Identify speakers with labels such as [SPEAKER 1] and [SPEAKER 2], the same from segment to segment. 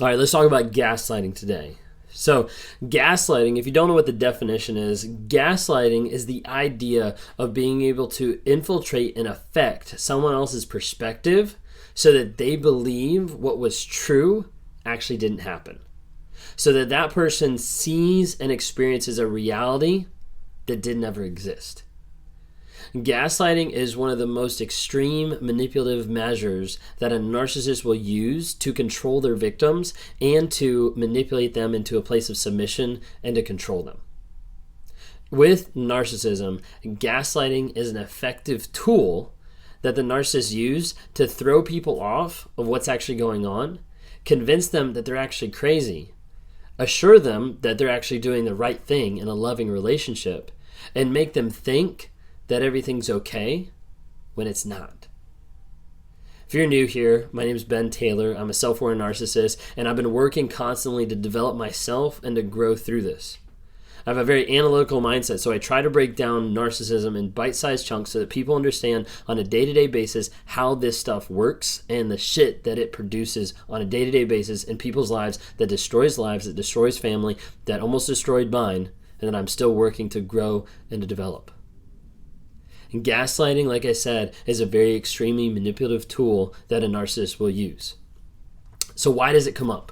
[SPEAKER 1] All right, let's talk about gaslighting today. So, gaslighting, if you don't know what the definition is, gaslighting is the idea of being able to infiltrate and affect someone else's perspective so that they believe what was true actually didn't happen. So that that person sees and experiences a reality that did never exist. Gaslighting is one of the most extreme manipulative measures that a narcissist will use to control their victims and to manipulate them into a place of submission and to control them. With narcissism, gaslighting is an effective tool that the narcissists use to throw people off of what's actually going on, convince them that they're actually crazy, assure them that they're actually doing the right thing in a loving relationship, and make them think that everything's okay when it's not. If you're new here, my name is Ben Taylor. I'm a self-aware narcissist, and I've been working constantly to develop myself and to grow through this. I have a very analytical mindset, so I try to break down narcissism in bite-sized chunks so that people understand on a day-to-day basis how this stuff works and the shit that it produces on a day-to-day basis in people's lives, that destroys family, that almost destroyed mine, and that I'm still working to grow and to develop. And gaslighting, like I said, is a very extremely manipulative tool that a narcissist will use. So why does it come up?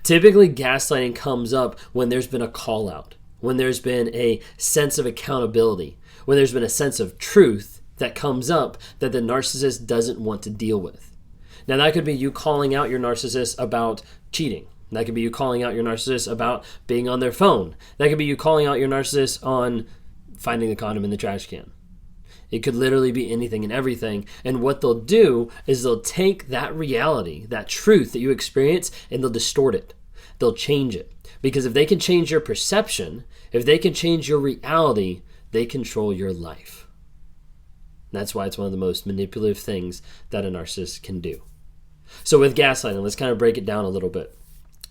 [SPEAKER 1] Typically, gaslighting comes up when there's been a call out, when there's been a sense of accountability, when there's been a sense of truth that comes up that the narcissist doesn't want to deal with. Now, that could be you calling out your narcissist about cheating. That could be you calling out your narcissist about being on their phone. That could be you calling out your narcissist on finding the condom in the trash can. It could literally be anything and everything. And what they'll do is they'll take that reality, that truth that you experience, and they'll distort it. They'll change it. Because if they can change your perception, if they can change your reality, they control your life. That's why it's one of the most manipulative things that a narcissist can do. So with gaslighting, let's kind of break it down a little bit.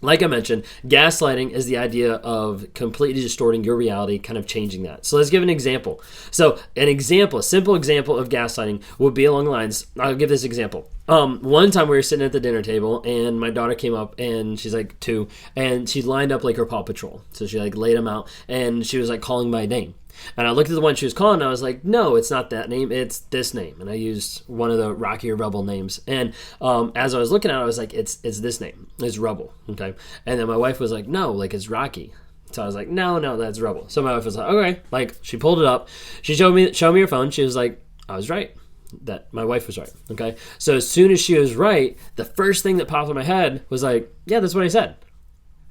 [SPEAKER 1] Like I mentioned, gaslighting is the idea of completely distorting your reality, kind of changing that. So let's give an example. So a simple example of gaslighting would be along the lines, I'll give this example. One time we were sitting at the dinner table and my daughter came up and she's like 2 and she lined up like her Paw Patrol. So she like laid them out and she was like calling my name. And I looked at the one she was calling and I was like, no, it's not that name, it's this name. And I used one of the Rocky or Rebel names. And as I was looking at it, I was like, it's this name, it's Rebel, okay? And then my wife was like, no, like it's Rocky. So I was like, no, that's Rebel. So my wife was like, okay. Like she pulled it up, she showed me her phone, she was like, I was right. That my wife was right, okay? So as soon as she was right, the first thing that popped in my head was like, yeah, that's what I said.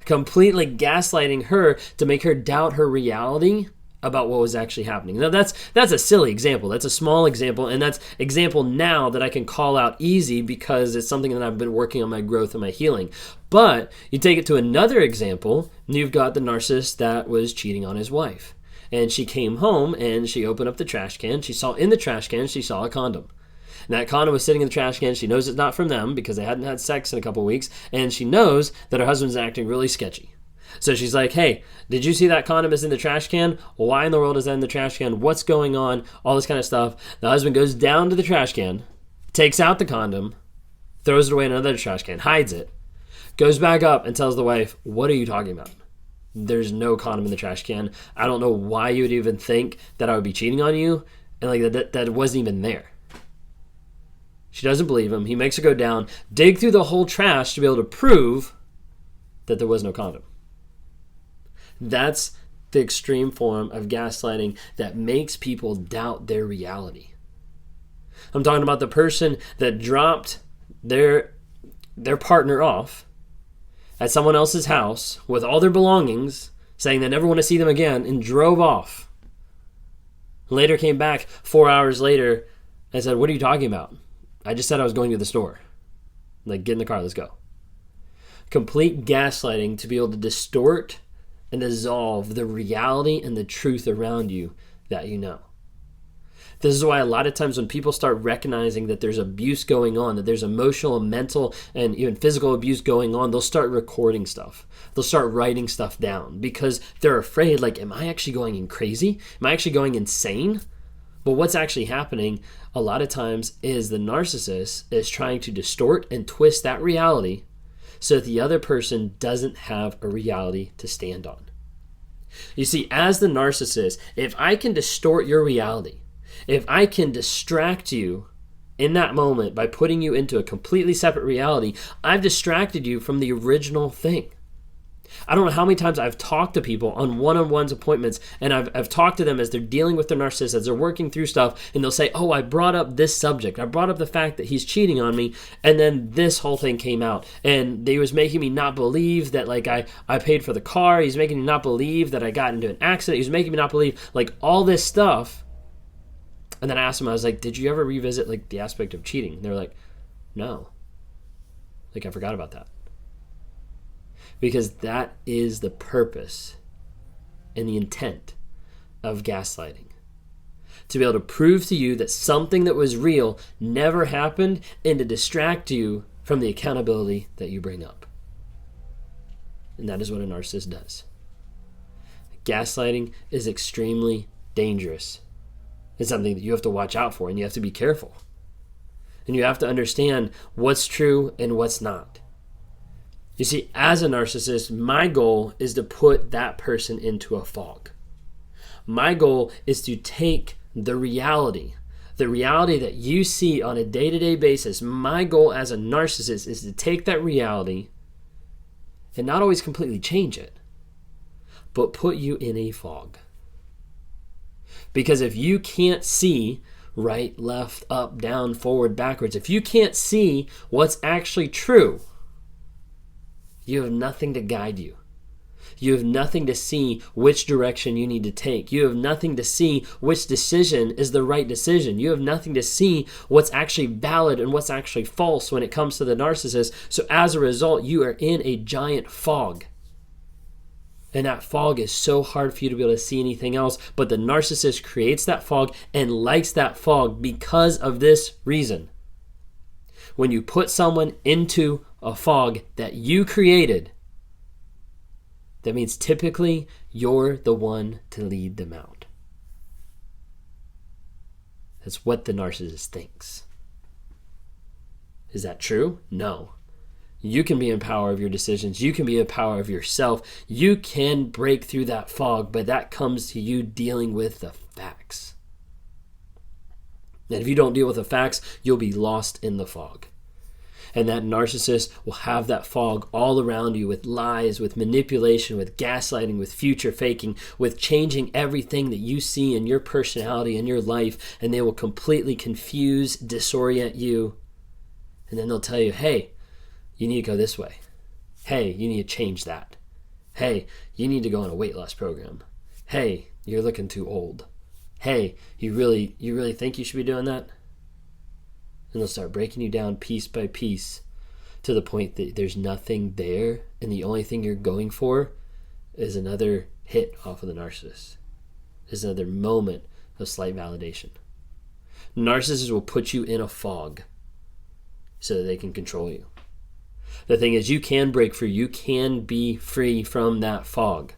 [SPEAKER 1] Completely gaslighting her to make her doubt her reality about what was actually happening. Now that's a silly example. That's a small example, and that's example now that I can call out easy because it's something that I've been working on my growth and my healing. But you take it to another example, and you've got the narcissist that was cheating on his wife. And she came home and she opened up the trash can. She saw in the trash can, she saw a condom. And that condom was sitting in the trash can. She knows it's not from them because they hadn't had sex in a couple of weeks. And she knows that her husband's acting really sketchy. So she's like, hey, did you see that condom is in the trash can? Why in the world is that in the trash can? What's going on? All this kind of stuff. The husband goes down to the trash can, takes out the condom, throws it away in another trash can, hides it, goes back up and tells the wife, what are you talking about? There's no condom in the trash can. I don't know why you would even think that I would be cheating on you. And like that it wasn't even there. She doesn't believe him. He makes her go down, dig through the whole trash to be able to prove that there was no condom. That's the extreme form of gaslighting that makes people doubt their reality. I'm talking about the person that dropped their partner off at someone else's house with all their belongings, saying they never want to see them again, and drove off. Later came back 4 hours later and said, what are you talking about? I just said I was going to the store. Like, get in the car, let's go. Complete gaslighting to be able to distort and dissolve the reality and the truth around you that you know. This is why a lot of times when people start recognizing that there's abuse going on, that there's emotional and mental and even physical abuse going on, they'll start recording stuff. They'll start writing stuff down because they're afraid, like, am I actually going crazy? Am I actually going insane? But what's actually happening a lot of times is the narcissist is trying to distort and twist that reality so that the other person doesn't have a reality to stand on. You see, as the narcissist, if I can distort your reality, if I can distract you in that moment by putting you into a completely separate reality, I've distracted you from the original thing. I don't know how many times I've talked to people on one-on-ones appointments, and I've talked to them as they're dealing with their narcissist, as they're working through stuff, and they'll say, oh, I brought up this subject. I brought up the fact that he's cheating on me, and then this whole thing came out, and they was making me not believe that like I paid for the car. He's making me not believe that I got into an accident. He was making me not believe like all this stuff. And then I asked them, I was like, did you ever revisit like the aspect of cheating? And they're like, no. Like I forgot about that. Because that is the purpose and the intent of gaslighting. To be able to prove to you that something that was real never happened and to distract you from the accountability that you bring up. And that is what a narcissist does. Gaslighting is extremely dangerous. It's something that you have to watch out for, and you have to be careful. And you have to understand what's true and what's not. You see, as a narcissist, my goal is to put that person into a fog. My goal is to take the reality that you see on a day-to-day basis. My goal as a narcissist is to take that reality and not always completely change it, but put you in a fog. Because if you can't see right, left, up, down, forward, backwards, if you can't see what's actually true, you have nothing to guide you. You have nothing to see which direction you need to take. You have nothing to see which decision is the right decision. You have nothing to see what's actually valid and what's actually false when it comes to the narcissist. So as a result, you are in a giant fog. And that fog is so hard for you to be able to see anything else. But the narcissist creates that fog and likes that fog because of this reason. When you put someone into a fog that you created, that means typically you're the one to lead them out. That's what the narcissist thinks. Is that true? No. You can be in power of your decisions. You can be in power of yourself. You can break through that fog, but that comes to you dealing with the facts. And if you don't deal with the facts, you'll be lost in the fog. And that narcissist will have that fog all around you with lies, with manipulation, with gaslighting, with future faking, with changing everything that you see in your personality and your life. And they will completely confuse, disorient you. And then they'll tell you, hey, you need to go this way. Hey, you need to change that. Hey, you need to go on a weight loss program. Hey, you're looking too old. Hey, you really think you should be doing that? And they'll start breaking you down piece by piece to the point that there's nothing there, and the only thing you're going for is another hit off of the narcissist. Is another moment of slight validation. Narcissists will put you in a fog so that they can control you. The thing is, you can break free. You can be free from that fog.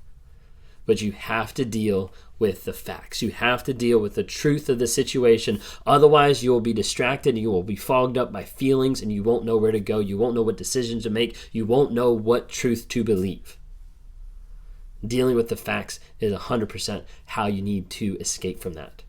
[SPEAKER 1] But you have to deal with the facts. You have to deal with the truth of the situation. Otherwise, you will be distracted and you will be fogged up by feelings and you won't know where to go. You won't know what decisions to make. You won't know what truth to believe. Dealing with the facts is 100% how you need to escape from that.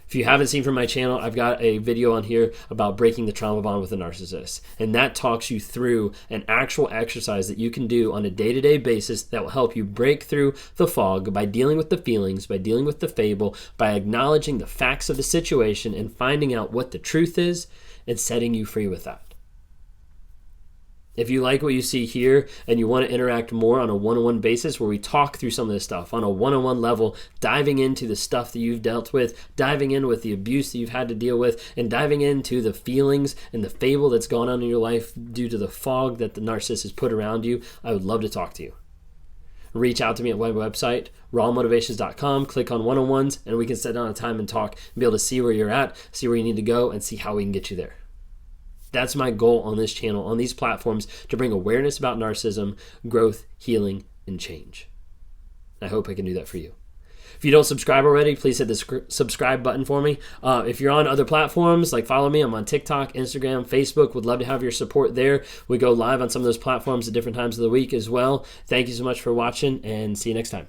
[SPEAKER 1] If you haven't seen from my channel, I've got a video on here about breaking the trauma bond with a narcissist. And that talks you through an actual exercise that you can do on a day-to-day basis that will help you break through the fog by dealing with the feelings, by dealing with the fable, by acknowledging the facts of the situation and finding out what the truth is and setting you free with that. If you like what you see here and you want to interact more on a one-on-one basis where we talk through some of this stuff on a one-on-one level, diving into the stuff that you've dealt with, diving in with the abuse that you've had to deal with, and diving into the feelings and the fable that's gone on in your life due to the fog that the narcissist has put around you, I would love to talk to you. Reach out to me at my website, rawmotivations.com, click on one-on-ones, and we can sit down a time and talk and be able to see where you're at, see where you need to go, and see how we can get you there. That's my goal on this channel, on these platforms, to bring awareness about narcissism, growth, healing, and change. I hope I can do that for you. If you don't subscribe already, please hit the subscribe button for me. If you're on other platforms, like follow me. I'm on TikTok, Instagram, Facebook. Would love to have your support there. We go live on some of those platforms at different times of the week as well. Thank you so much for watching, and see you next time.